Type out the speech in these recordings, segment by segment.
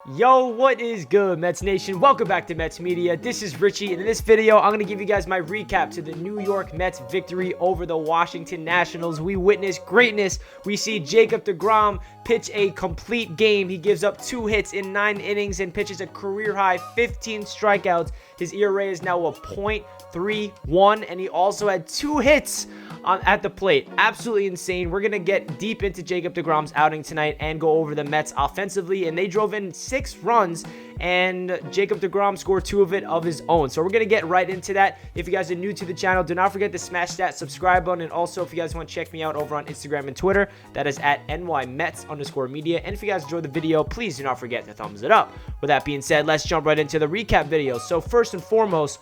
Yo, what is good, Mets Nation? Welcome back to Mets Media. This is Richie, and in this video, I'm going to give you guys my recap to the New York Mets victory over the Washington Nationals. We witnessed greatness. We see Jacob deGrom pitch a complete game. He gives up 2 hits in 9 innings and pitches a career-high 15 strikeouts. His ERA is now a .31, and he also had 2 hits at the plate. Absolutely insane. We're going to get deep into Jacob deGrom's outing tonight and go over the Mets offensively, and they drove in 6 runs, and Jacob deGrom scored 2 of it of his own. So we're going to get right into that. If you guys are new to the channel, do not forget to smash that subscribe button, and also if you guys want to check me out over on Instagram and Twitter, that is at NYMets_media. And if you guys enjoyed the video, please do not forget to thumbs it up. With that being said, let's jump right into the recap video. So first and foremost,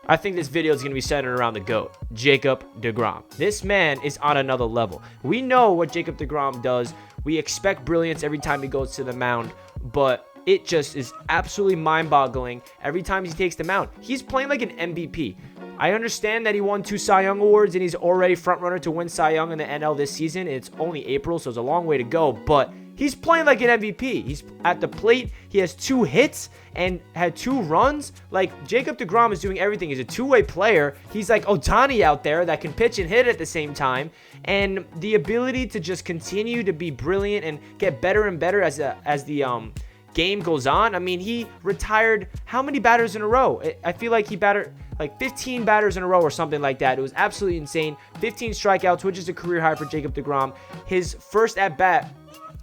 I think this video is going to be centered around the GOAT, Jacob deGrom. This man is on another level. We know what Jacob deGrom does. We expect brilliance every time he goes to the mound, but it just is absolutely mind-boggling every time he takes the mound. He's playing like an MVP. I understand that he won 2 Cy Young Awards and he's already front-runner to win Cy Young in the NL this season. It's only April, so it's a long way to go, but he's playing like an MVP. He's at the plate. He has 2 hits and had 2 runs. Like, Jacob deGrom is doing everything. He's a two-way player. He's like Ohtani out there that can pitch and hit at the same time. And the ability to just continue to be brilliant and get better and better as the game goes on. I mean, he retired how many batters in a row? I feel like he batted like 15 batters in a row or something like that. It was absolutely insane. 15 strikeouts, which is a career high for Jacob deGrom. His first at-bat,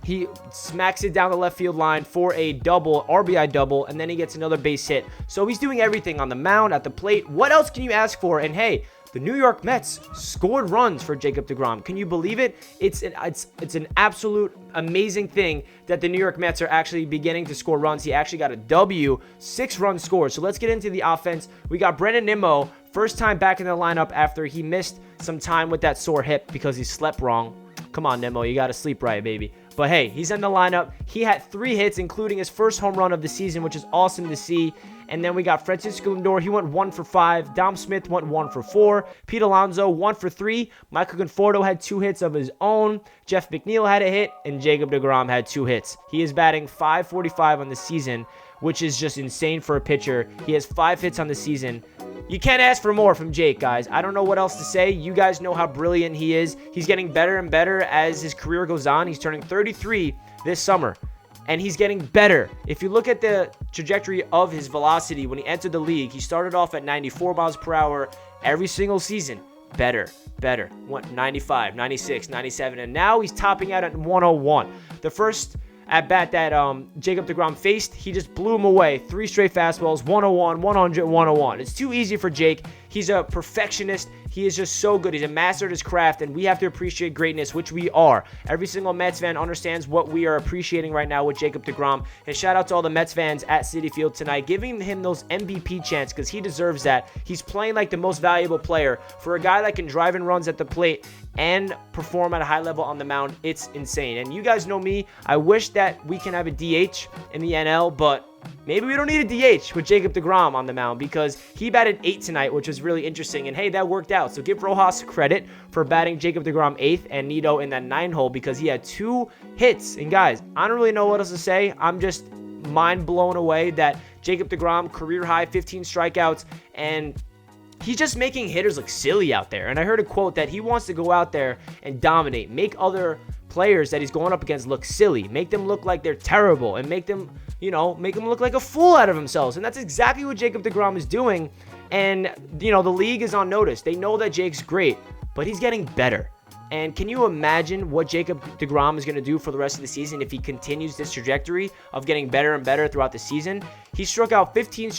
he smacks it down the left field line for a double, RBI double, and then he gets another base hit. So he's doing everything on the mound, at the plate. What else can you ask for? And hey, the New York Mets scored runs for Jacob deGrom. Can you believe it? It's an absolute amazing thing that the New York Mets are actually beginning to score runs. He actually got a W, 6-run score. So let's get into the offense. We got Brandon Nimmo, first time back in the lineup after he missed some time with that sore hip because he slept wrong. Come on, Nimmo, you got to sleep right, baby. But hey, he's in the lineup. He had 3 hits, including his first home run of the season, which is awesome to see. And then we got Francisco Lindor. He went 1 for 5. Dom Smith went 1 for 4. Pete Alonso 1 for 3. Michael Conforto had 2 hits of his own. Jeff McNeil had a hit, and Jacob deGrom had 2 hits. He is batting .545 on the season, which is just insane for a pitcher. He has 5 hits on the season. You can't ask for more from Jake, guys. I don't know what else to say. You guys know how brilliant he is. He's getting better and better as his career goes on. He's turning 33 this summer, and he's getting better. If you look at the trajectory of his velocity when he entered the league, he started off at 94 miles per hour every single season. Better. Went 95, 96, 97, and now he's topping out at 101. The first at bat that Jacob deGrom faced, he just blew him away. 3 straight fastballs, 101, 100, 101. It's too easy for Jake. He's a perfectionist. He is just so good. He's a master at his craft, and we have to appreciate greatness, which we are. Every single Mets fan understands what we are appreciating right now with Jacob deGrom. And shout out to all the Mets fans at Citi Field tonight, giving him those MVP chants because he deserves that. He's playing like the most valuable player. For a guy that can drive in runs at the plate and perform at a high level on the mound, it's insane. And you guys know me. I wish that we can have a DH in the NL, but maybe we don't need a DH with Jacob deGrom on the mound because he batted 8 tonight, which was really interesting. And hey, that worked out. So give Rojas credit for batting Jacob deGrom 8th and Nido in that 9 hole because he had 2 hits. And guys, I don't really know what else to say. I'm just mind blown away that Jacob deGrom, career high 15 strikeouts, and he's just making hitters look silly out there. And I heard a quote that he wants to go out there and dominate, make other players that he's going up against look silly, make them look like they're terrible, and make them look like a fool out of themselves. And that's exactly what Jacob deGrom is doing. And, the league is on notice. They know that Jake's great, but he's getting better. And can you imagine what Jacob deGrom is going to do for the rest of the season if he continues this trajectory of getting better and better throughout the season? He struck out 15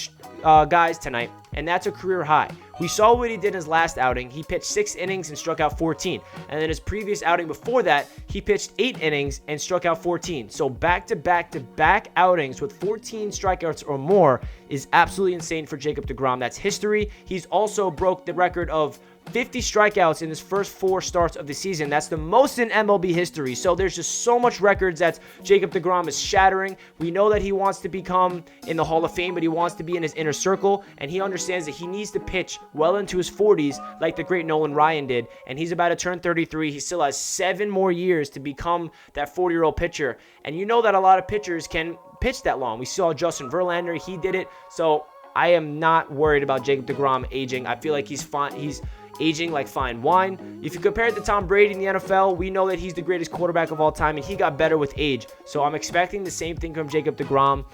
guys tonight, and that's a career high. We saw what he did in his last outing. He pitched 6 innings and struck out 14. And then his previous outing before that, he pitched 8 innings and struck out 14. So back-to-back-to-back outings with 14 strikeouts or more is absolutely insane for Jacob deGrom. That's history. He's also broke the record of 50 strikeouts in his first 4 starts of the season. That's the most in MLB history. So there's just so much records that Jacob deGrom is shattering. We know that he wants to become in the Hall of Fame, but he wants to be in his inner circle, and he understands that he needs to pitch well into his 40s like the great Nolan Ryan did, and he's about to turn 33. He still has 7 more years to become that 40-year-old pitcher, and you know that a lot of pitchers can pitch that long. We saw Justin Verlander, he did it, so I am not worried about Jacob deGrom aging. I feel like he's fine. He's aging like fine wine. If you compare it to Tom Brady in the NFL, we know that he's the greatest quarterback of all time, and he got better with age. So I'm expecting the same thing from Jacob deGrom.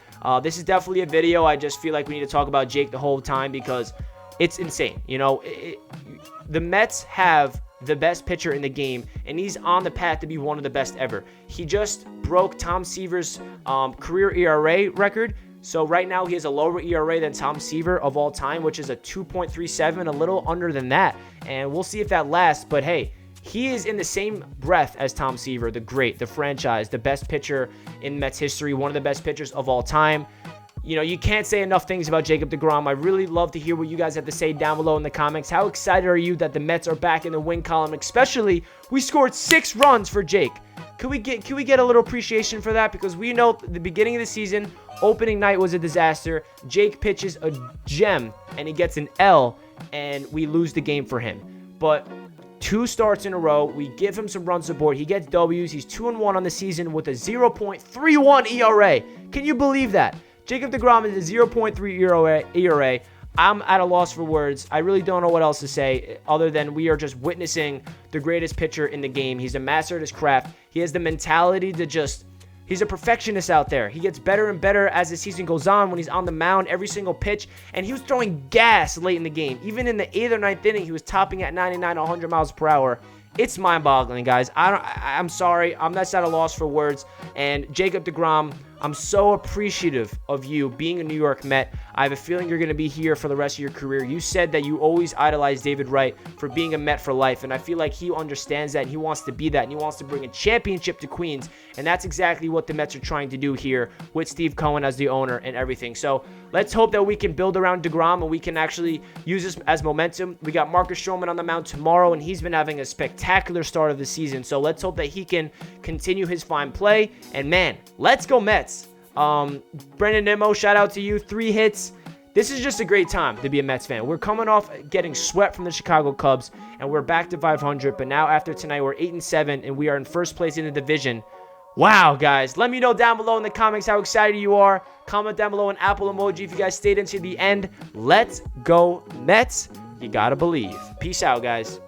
This is definitely a video. I just feel like we need to talk about Jake the whole time because it's insane. You know, the Mets have the best pitcher in the game, and he's on the path to be one of the best ever. He just broke Tom Seaver's career ERA record. So right now he has a lower ERA than Tom Seaver of all time, which is a 2.37, a little under than that. And we'll see if that lasts. But hey, he is in the same breath as Tom Seaver, the great, the franchise, the best pitcher in Mets history, one of the best pitchers of all time. You know, you can't say enough things about Jacob deGrom. I really love to hear what you guys have to say down below in the comments. How excited are you that the Mets are back in the win column? Especially, we scored 6 runs for Jake. Can we get a little appreciation for that? Because we know the beginning of the season, opening night was a disaster. Jake pitches a gem, and he gets an L, and we lose the game for him. But 2 starts in a row, we give him some run support. He gets W's. He's 2-1 on the season with a 0.31 ERA. Can you believe that? Jacob deGrom is a 0.3 ERA. I'm at a loss for words. I really don't know what else to say other than we are just witnessing the greatest pitcher in the game. He's a master at his craft. He has the mentality to just... He's a perfectionist out there. He gets better and better as the season goes on when he's on the mound every single pitch. And he was throwing gas late in the game. Even in the 8th or 9th inning, he was topping at 99, 100 miles per hour. It's mind-boggling, guys. I'm sorry. I'm just at a loss for words. And Jacob deGrom, I'm so appreciative of you being a New York Met. I have a feeling you're going to be here for the rest of your career. You said that you always idolized David Wright for being a Met for life, and I feel like he understands that, and he wants to be that, and he wants to bring a championship to Queens, and that's exactly what the Mets are trying to do here with Steve Cohen as the owner and everything. So let's hope that we can build around deGrom, and we can actually use this as momentum. We got Marcus Stroman on the mound tomorrow, and he's been having a spectacular start of the season, so let's hope that he can continue his fine play, and man, let's go Mets. Brendan Nimmo, shout out to you. 3 hits. This is just a great time to be a Mets fan. We're coming off getting swept from the Chicago Cubs, and we're back to 500. But now after tonight, we're 8-7, and we are in first place in the division. Wow, guys. Let me know down below in the comments how excited you are. Comment down below an Apple emoji if you guys stayed into the end. Let's go Mets. You gotta believe. Peace out, guys.